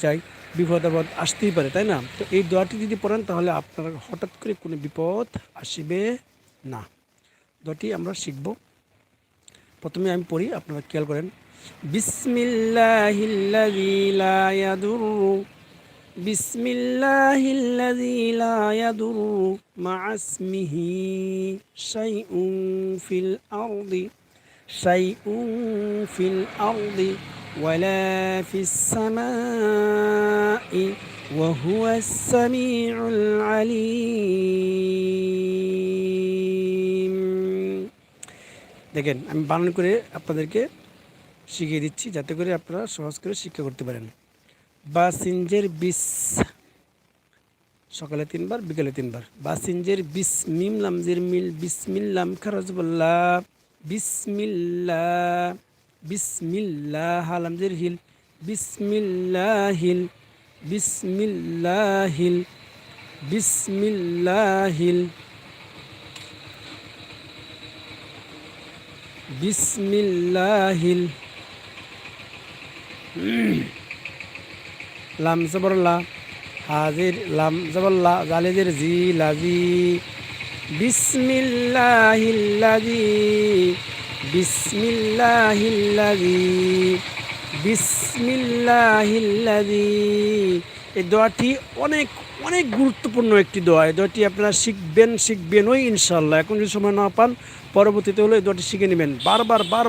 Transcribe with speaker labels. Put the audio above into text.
Speaker 1: যাই, বিপদ আপদ আসতেই পারে, তাই না? তো এই দোয়াটি যদি পড়েন তাহলে আপনার হঠাৎ করে কোনো বিপদ আসবে না। দোয়াটি আমরা শিখব। প্রথমে আমি পড়ি, আপনারা খেয়াল করেন। বিসমিল্লাহিল্লাযী লা ইয়াদুররু বিসমিল্লাহিল্লাযী লা ইয়াদুররু মা ইসমিহি শাইউন ফিল আরদি শাইউন ফিল আরদি ওয়ালা ফিস সামাই ওয়া হুয়াস সামিউল আলিম। দেখেন, আমি বানান করে আপনাদেরকে শিখিয়ে দিচ্ছি যাতে করে আপনারা সহজ করে শিক্ষা করতে পারেন। বাসিনজের বিস, সকালে 3 বার, বিকালে 3 বার। বাসিনজের বিস, মিম লামজের মিল, বিসমিল্লাম খারাজবুল্লাহ, বিসমিল্লাহ, বিসমিল্লাহ, হালামজের হিল, বিসমিল্লাহিল, বিসমিল্লাহিল, বিসমিল্লাহিল, বিসমিল্লাহিল। লাম জবরলা, হাজির লাম জবরলা, জালেজের জি, লাজি, বিসমিল্লাহিল্লাযী, বিসমিল্লাহিল্লাযী, বিসমিল্লাহিল্লাযী। এই দোয়াটি অনেক অনেক গুরুত্বপূর্ণ একটি দোয়া। এই দোয়াটি আপনারা শিখবেনই ইনশাআল্লাহ। এখন যদি সময় না পান, পরবর্তীতে হলে এই দোয়াটি শিখে নেবেন। বারবার বারবার